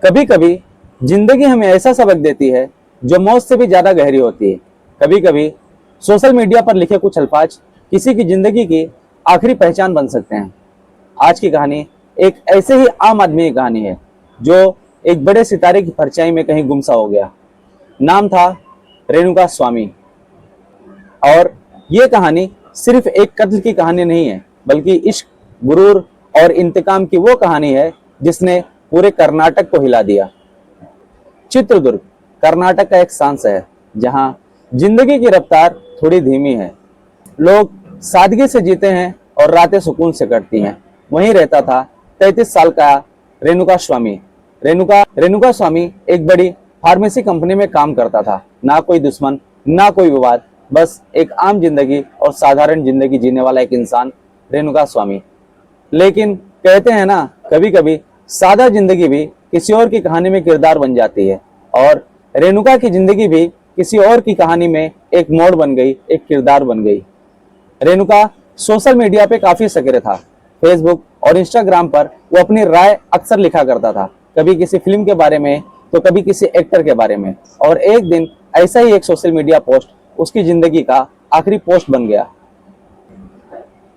कभी कभी जिंदगी हमें ऐसा सबक देती है जो मौत से भी ज्यादा गहरी होती है। कभी कभी सोशल मीडिया पर लिखे कुछ अल्फाज किसी की जिंदगी की आखिरी पहचान बन सकते हैं। आज की कहानी एक ऐसे ही आम आदमी की कहानी है जो एक बड़े सितारे की परछाई में कहीं गुमसा हो गया। नाम था रेणुका स्वामी। और ये कहानी सिर्फ एक कत्ल की कहानी नहीं है, बल्कि इश्क, गुरूर और इंतकाम की वो कहानी है जिसने पूरे कर्नाटक को हिला दिया। चित्रदुर्ग कर्नाटक का एक शांत शहर, जहां जिंदगी की रफ्तार थोड़ी धीमी है। लोग सादगी से जीते हैं और रातें सुकून से कटती हैं। वहीं रहता था 33 साल का रेणुका स्वामी। रेणुका स्वामी एक बड़ी फार्मेसी कंपनी में काम करता था। ना कोई दुश्मन, ना कोई विवाद, बस एक आम जिंदगी और साधारण जिंदगी जीने वाला एक इंसान, रेणुका स्वामी। लेकिन कहते हैं ना, कभी कभी सादा जिंदगी भी किसी और की कहानी में किरदार बन जाती है। और रेणुका की जिंदगी भी किसी और की कहानी में एक मोड़ बन गई, एक किरदार बन गई। रेणुका सोशल मीडिया पे काफी सक्रिय था। फेसबुक और इंस्टाग्राम पर वो अपनी राय अक्सर लिखा करता था, कभी किसी फिल्म के बारे में तो कभी किसी एक्टर के बारे में। और एक दिन ऐसा ही एक सोशल मीडिया पोस्ट उसकी जिंदगी का आखिरी पोस्ट बन गया।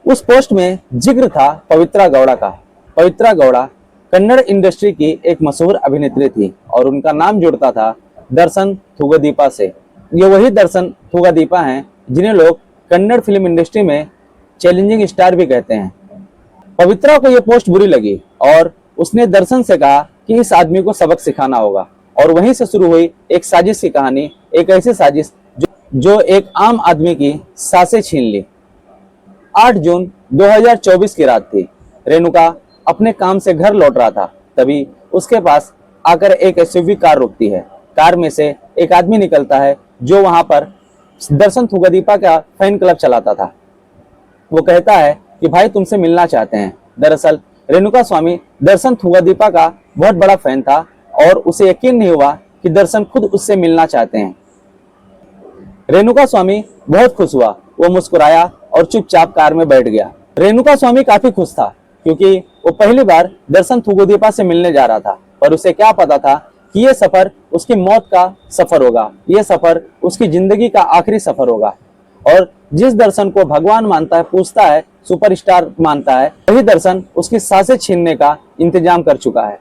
उस पोस्ट में जिक्र था पवित्रा गौड़ा का। पवित्रा गौड़ा कन्नड़ इंडस्ट्री की एक मशहूर अभिनेत्री थी और उनका नाम जुड़ता था दर्शन थुगदीपा से। ये वही दर्शन थुगदीपा हैं जिन्हें लोग कन्नड़ फिल्म इंडस्ट्री में चैलेंजिंग स्टार भी कहते हैं। पवित्रा को यह पोस्ट बुरी लगी और उसने दर्शन से कहा कि इस आदमी को सबक सिखाना होगा। और वहीं से शुरू हुई एक साजिश की कहानी, एक ऐसी साजिश जो एक आम आदमी की सांसें छीन ली। 8 जून 2024 की रात थी। रेणुका अपने काम से घर लौट रहा था, तभी उसके पास आकर एक एसयूवी कार रुकती है। कार में से एक आदमी निकलता है जो वहां पर दर्शन थुगदीपा का फैन क्लब चलाता था। वो कहता है कि भाई तुमसे मिलना चाहते हैं। दरअसल रेणुका स्वामी दर्शन थुगदीपा का बहुत बड़ा फैन था और उसे यकीन नहीं हुआ कि दर्शन खुद उससे मिलना चाहते हैं। रेणुका स्वामी बहुत खुश हुआ। वो मुस्कुराया और चुपचाप कार में बैठ गया। रेणुका स्वामी काफी खुश था क्योंकि वो पहली बार दर्शन थुगदीपा से मिलने जा रहा था। पर उसे क्या पता था कि ये सफर उसकी मौत का सफर होगा, ये सफर उसकी जिंदगी का आखिरी सफर होगा। और जिस दर्शन को भगवान मानता है, पूछता है, सुपरस्टार मानता है, वही दर्शन उसकी सांसें छीनने का इंतजाम कर चुका है।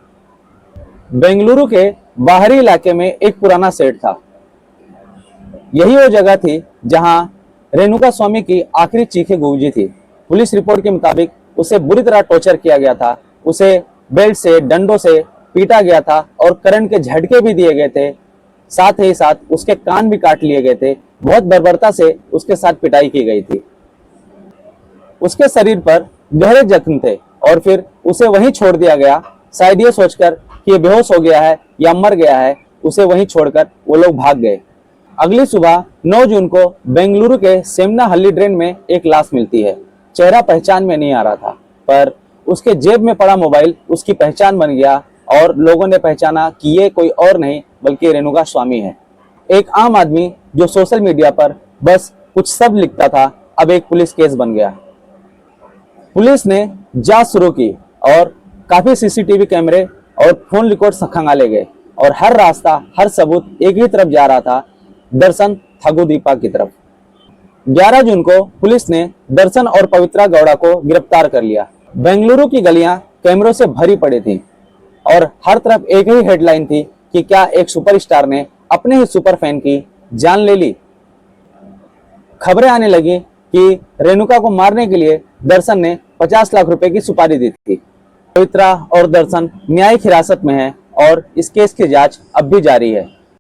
बेंगलुरु के बाहरी इलाके में एक पुराना सेट था। यही वो जगह थी जहां रेणुका स्वामी की आखिरी चीखें गूंजी थी। पुलिस रिपोर्ट के मुताबिक उसे बुरी तरह टॉर्चर किया गया था। उसे बेल्ट से, डंडों से पीटा गया था और करंट के झटके भी दिए गए थे। साथ ही साथ उसके कान भी काट लिए गए थे। बहुत बर्बरता से उसके साथ पिटाई की गई थी। उसके शरीर पर गहरे जख्म थे और फिर उसे वहीं छोड़ दिया गया, शायद ये सोचकर कि ये बेहोश हो गया है या मर गया है। उसे वहीं छोड़कर वो लोग भाग गए। अगली सुबह 9 जून को बेंगलुरु के सेमनाहल्ली ड्रेन में एक लाश मिलती है। चेहरा पहचान में नहीं आ रहा था, पर उसके जेब में पड़ा मोबाइल उसकी पहचान बन गया और लोगों ने पहचाना कि ये कोई और नहीं बल्कि रेणुका स्वामी है। एक आम आदमी जो सोशल मीडिया पर बस कुछ शब्द लिखता था, अब एक पुलिस केस बन गया। पुलिस ने जांच शुरू की और काफी सीसीटीवी कैमरे और फोन रिकॉर्ड खंगाले गए और हर रास्ता, हर सबूत एक ही तरफ जा रहा था, दर्शन थुगदीपा की तरफ। 11 जून को पुलिस ने दर्शन और पवित्रा गौड़ा को गिरफ्तार कर लिया। बेंगलुरु की गलियां कैमरों से भरी पड़ी थी और हर तरफ एक ही हेडलाइन थी कि क्या एक सुपरस्टार ने अपने ही सुपर फैन की जान ले ली। खबरें आने लगी कि रेणुका को मारने के लिए दर्शन ने 50 लाख रुपए की सुपारी दी थी। पवित्रा और दर्शन न्यायिक हिरासत में है और इस केस की जांच अब भी जारी है।